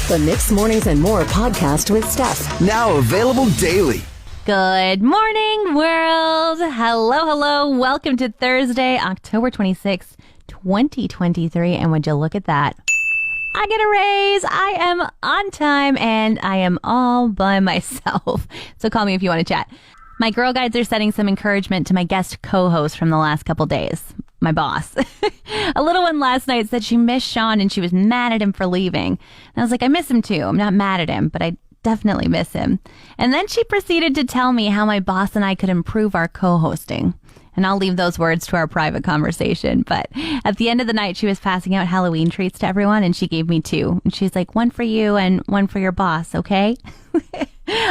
The Mixed Mornings and More podcast with Steph. Now available daily. Good morning, world. Hello. Welcome to Thursday, October 26th, 2023. And would you look at that? I get a raise. I am on time and I am all by myself. So call me if you want to chat. My girl guides are sending some encouragement to my guest co-host from the last couple days. My boss. A little one last night said she missed Sean and she was mad at him for leaving. And I was like, I miss him too. I'm not mad at him, but I definitely miss him. And then she proceeded to tell me how my boss and I could improve our co-hosting. And I'll leave those words to our private conversation. But at the end of the night, she was passing out Halloween treats to everyone, and she gave me 2. And she's like, 1 for you and 1 for your boss, okay?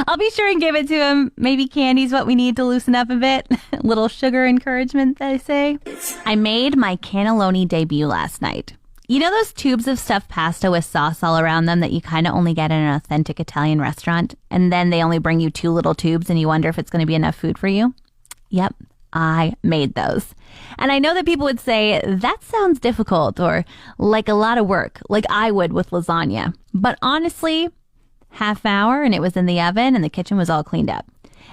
I'll be sure and give it to him. Maybe candy's what we need to loosen up a bit. A little sugar encouragement, they say. I made my cannelloni debut last night. You know those tubes of stuffed pasta with sauce all around them that you kind of only get in an authentic Italian restaurant? And then they only bring you 2 little tubes and you wonder if it's going to be enough food for you? Yep. I made those. And I know that people would say, that sounds difficult or like a lot of work, like I would with lasagna. But honestly, half hour and it was in the oven and the kitchen was all cleaned up.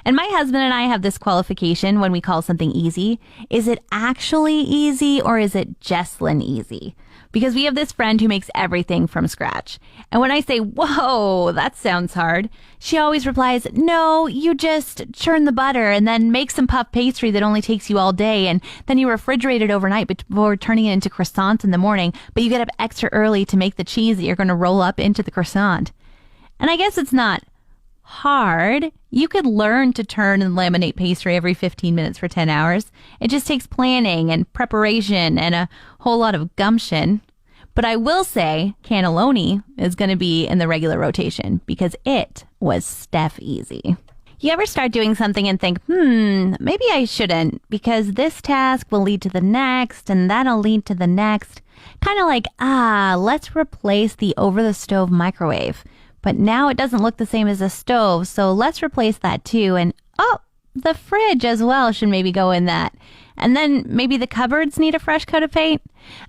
And my husband and I have this qualification when we call something easy. Is it actually easy or is it Jesslyn easy? Because we have this friend who makes everything from scratch. And when I say, whoa, that sounds hard, she always replies, no, you just churn the butter and then make some puff pastry that only takes you all day. And then you refrigerate it overnight before turning it into croissants in the morning. But you get up extra early to make the cheese that you're going to roll up into the croissant. And I guess it's not hard. You could learn to turn and laminate pastry every 15 minutes for 10 hours. It just takes planning and preparation and a whole lot of gumption. But I will say cannelloni is going to be in the regular rotation because it was Steph easy. You ever start doing something and think, maybe I shouldn't because this task will lead to the next and that'll lead to the next. Kind of like, let's replace the over-the-stove microwave. But now it doesn't look the same as a stove, so let's replace that too. And the fridge as well should maybe go in that. And then maybe the cupboards need a fresh coat of paint.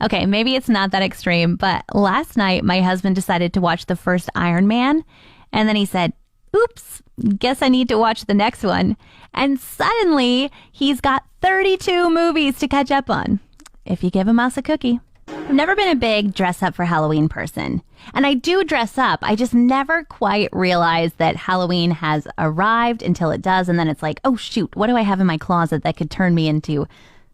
Okay, maybe it's not that extreme, but last night my husband decided to watch the first Iron Man. And then he said, oops, guess I need to watch the next one. And suddenly he's got 32 movies to catch up on. If you give a mouse a cookie. I've never been a big dress up for Halloween person. And I do dress up. I just never quite realized that Halloween has arrived until it does. And then it's like, oh, shoot, what do I have in my closet that could turn me into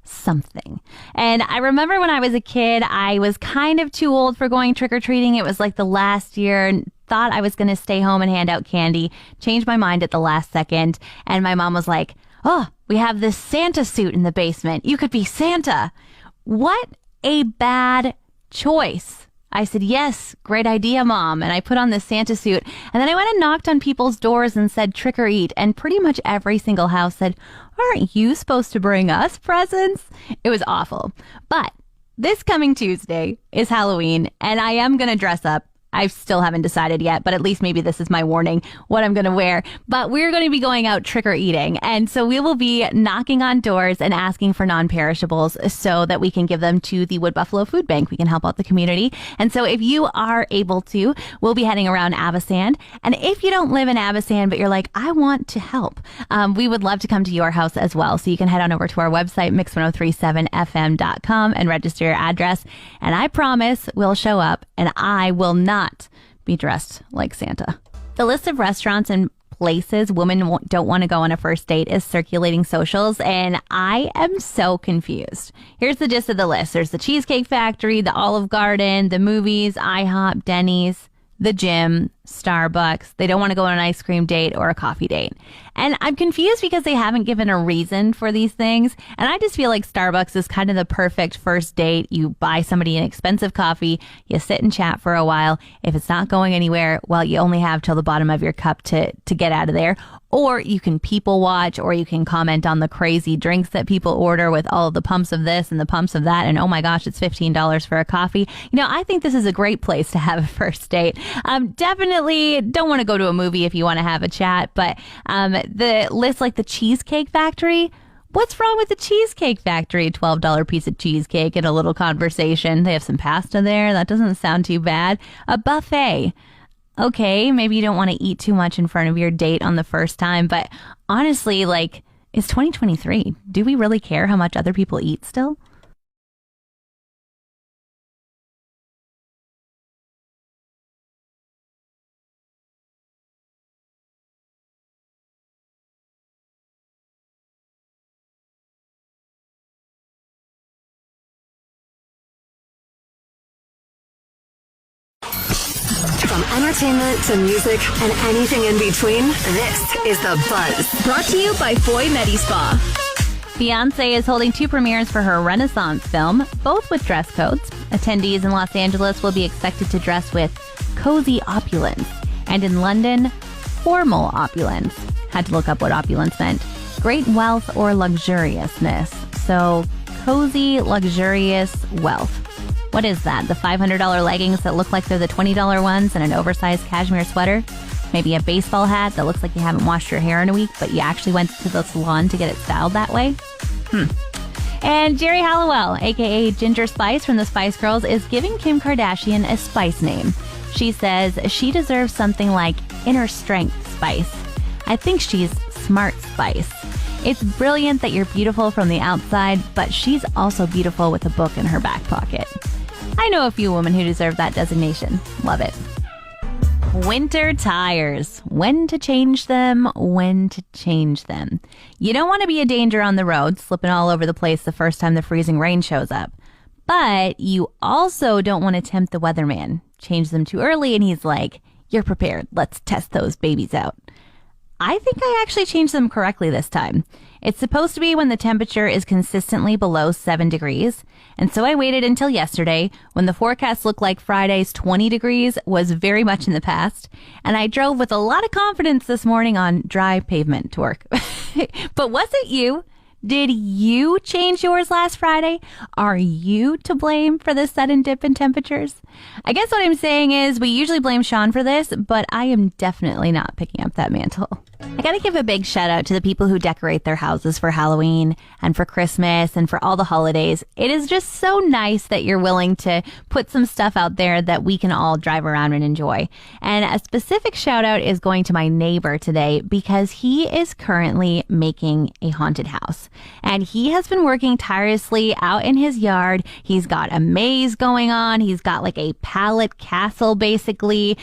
something? And I remember when I was a kid, I was kind of too old for going trick-or-treating. It was like the last year and thought I was going to stay home and hand out candy. Changed my mind at the last second. And my mom was like, oh, we have this Santa suit in the basement. You could be Santa. What a bad choice. I said, yes, great idea, Mom. And I put on this Santa suit. And then I went and knocked on people's doors and said, trick or eat. And pretty much every single house said, aren't you supposed to bring us presents? It was awful. But this coming Tuesday is Halloween, and I am going to dress up. I still haven't decided yet, but at least maybe this is my warning, what I'm going to wear. But we're going to be going out trick-or-eating. And so we will be knocking on doors and asking for non-perishables so that we can give them to the Wood Buffalo Food Bank. We can help out the community. And so if you are able to, we'll be heading around Avocen. And if you don't live in Avocen, but you're like, I want to help, we would love to come to your house as well. So you can head on over to our website, mix1037fm.com, and register your address. And I promise we'll show up and I will not be dressed like Santa. The list of restaurants and places women don't want to go on a first date is circulating socials, and I am so confused. Here's the gist of the list. There's the Cheesecake Factory, the Olive Garden, the movies, IHOP, Denny's, the gym, Starbucks. They don't want to go on an ice cream date or a coffee date. And I'm confused because they haven't given a reason for these things. And I just feel like Starbucks is kind of the perfect first date. You buy somebody an expensive coffee, you sit and chat for a while. If it's not going anywhere, well, you only have till the bottom of your cup to get out of there. Or you can people watch, or you can comment on the crazy drinks that people order with all of the pumps of this and the pumps of that. And oh my gosh, it's $15 for a coffee. You know, I think this is a great place to have a first date. Definitely don't want to go to a movie if you want to have a chat, but the list, like the Cheesecake Factory, what's wrong with the Cheesecake Factory? $12 piece of cheesecake and a little conversation. They have some pasta there. That doesn't sound too bad. A buffet. okay, maybe you don't want to eat too much in front of your date on the first time, but honestly, like, it's 2023. Do we really care how much other people eat still? From entertainment to music and anything in between, this is The Buzz. Brought to you by Foy Medi Spa. Beyonce is holding 2 premieres for her Renaissance film, both with dress codes. Attendees in Los Angeles will be expected to dress with cozy opulence, and in London, formal opulence. Had to look up what opulence meant. Great wealth or luxuriousness. So, cozy, luxurious wealth. What is that? The $500 leggings that look like they're the $20 ones and an oversized cashmere sweater? Maybe a baseball hat that looks like you haven't washed your hair in a week, but you actually went to the salon to get it styled that way? And Jerry Halliwell, aka Ginger Spice from the Spice Girls, is giving Kim Kardashian a spice name. She says she deserves something like inner strength spice. I think she's smart spice. It's brilliant that you're beautiful from the outside, but she's also beautiful with a book in her back pocket. I know a few women who deserve that designation. Love it. Winter tires. When to change them, when to change them. You don't want to be a danger on the road, slipping all over the place the first time the freezing rain shows up. But you also don't want to tempt the weatherman. Change them too early and he's like, you're prepared. Let's test those babies out. I think I actually changed them correctly this time. It's supposed to be when the temperature is consistently below 7 degrees. And so I waited until yesterday when the forecast looked like Friday's 20 degrees was very much in the past. And I drove with a lot of confidence this morning on dry pavement to work. But was it you? Did you change yours last Friday? Are you to blame for this sudden dip in temperatures? I guess what I'm saying is we usually blame Sean for this, but I am definitely not picking up that mantle. I gotta give a big shout out to the people who decorate their houses for Halloween and for Christmas and for all the holidays. It is just so nice that you're willing to put some stuff out there that we can all drive around and enjoy. And a specific shout out is going to my neighbor today because he is currently making a haunted house. And he has been working tirelessly out in his yard. He's got a maze going on. He's got like a pallet castle, basically,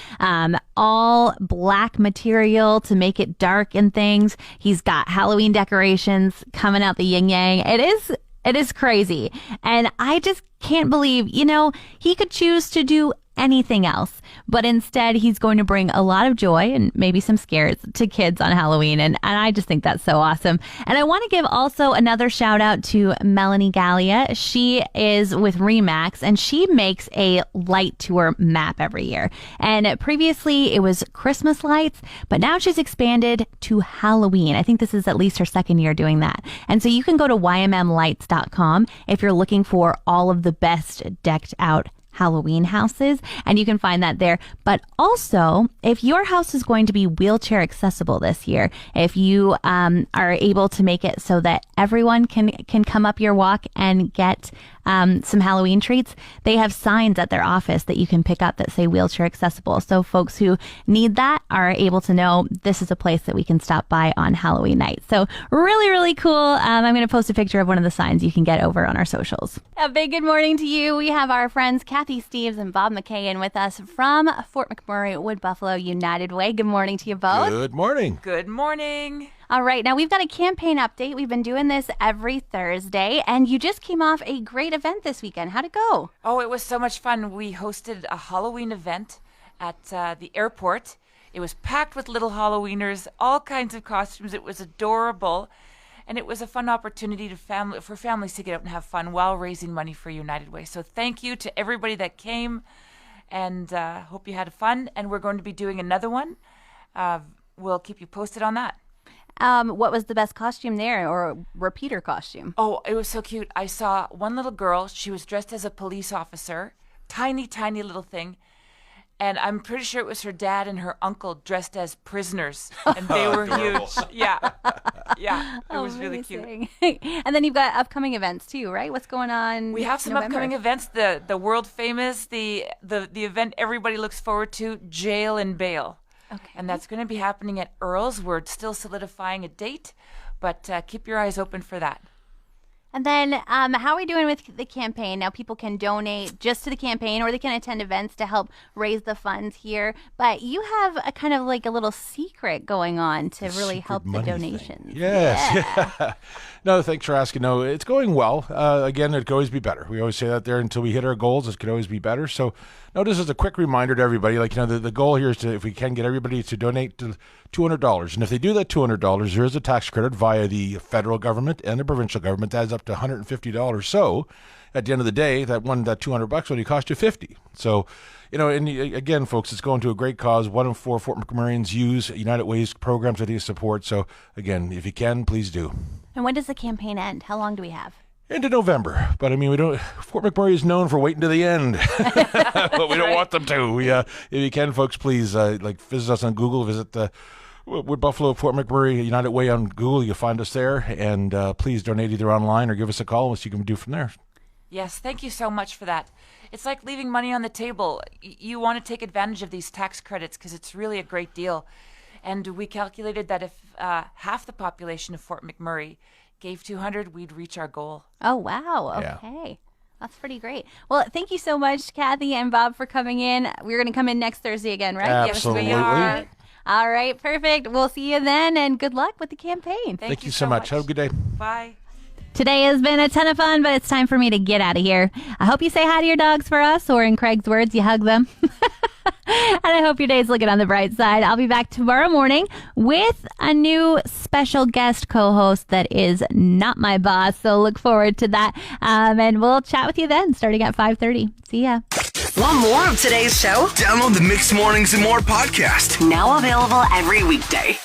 all black material to make it dark and things. He's got Halloween decorations coming out the yin yang. It is crazy. And I just can't believe, he could choose to do anything else, but instead he's going to bring a lot of joy and maybe some scares to kids on Halloween, and I just think that's so awesome. And I want to give also another shout out to Melanie Gallia. She is with Remax and she makes a light tour map every year, and previously it was Christmas lights, but now she's expanded to Halloween. I think this is at least her second year doing that, and so you can go to ymmlights.com if you're looking for all of the best decked out Halloween houses, and you can find that there. But also, if your house is going to be wheelchair accessible this year, if you are able to make it so that everyone can come up your walk and get some Halloween treats, they have signs at their office that you can pick up that say wheelchair accessible. So folks who need that are able to know this is a place that we can stop by on Halloween night. So really, really cool. I'm going to post a picture of one of the signs you can get over on our socials. A big good morning to you. We have our friends Cathy Steves and Bob McKayen with us from Fort McMurray, Wood Buffalo United Way. Good morning to you both. Good morning. Good morning. All right, now we've got a campaign update. We've been doing this every Thursday, and you just came off a great event this weekend. How'd it go? Oh, it was so much fun. We hosted a Halloween event at the airport. It was packed with little Halloweeners, all kinds of costumes. It was adorable, and it was a fun opportunity for families to get out and have fun while raising money for United Way. So thank you to everybody that came, and hope you had fun. And we're going to be doing another one. We'll keep you posted on that. What was the best costume there, or repeater costume? Oh, it was so cute. I saw one little girl. She was dressed as a police officer. Tiny, tiny little thing. And I'm pretty sure it was her dad and her uncle dressed as prisoners. And they were huge. Yeah. Yeah, it was really cute. And then you've got upcoming events too, right? What's going on? We have some upcoming events. The world famous, the event everybody looks forward to, Jail and Bail. Okay. And that's going to be happening at Earl's. We're still solidifying a date, but keep your eyes open for that. And then how are we doing with the campaign? Now people can donate just to the campaign or they can attend events to help raise the funds here. But you have a kind of like a little secret going on to really help the donations. Yes. Yeah. No, thanks for asking. No, it's going well. Again, it could always be better. We always say that there until we hit our goals, it could always be better. So no, this is a quick reminder to everybody. Like, the goal here is to, if we can get everybody to donate to $200. And if they do that $200, there is a tax credit via the federal government and the provincial government that adds up to $150. So at the end of the day, that $200 only cost you $50. So, and again, folks, it's going to a great cause. 1 in 4 Fort McMurrayans use United Way's programs that they support. So again, if you can, please do. And when does the campaign end? How long do we have? Into November, but I mean, Fort McMurray is known for waiting to the end, but we don't want them to. If you can, folks, please visit us on Google. Visit with Buffalo Fort McMurray United Way on Google. You'll find us there, and please donate either online or give us a call, and see what you can do from there. Yes, thank you so much for that. It's like leaving money on the table. You want to take advantage of these tax credits because it's really a great deal. And we calculated that if half the population of Fort McMurray gave $200, we'd reach our goal. Oh, wow. Okay. Yeah. That's pretty great. Well, thank you so much, Cathy and Bob, for coming in. We're going to come in next Thursday again, right? Absolutely. Yes, we are. All right, perfect. We'll see you then, and good luck with the campaign. Thank you so much. Have a good day. Bye. Today has been a ton of fun, but it's time for me to get out of here. I hope you say hi to your dogs for us, or in Craig's words, you hug them. And I hope your day's looking on the bright side. I'll be back tomorrow morning with a new special guest co-host that is not my boss. So look forward to that. And we'll chat with you then starting at 5:30. See ya. Want more of today's show? Download the Mixed Mornings and More podcast. Now available every weekday.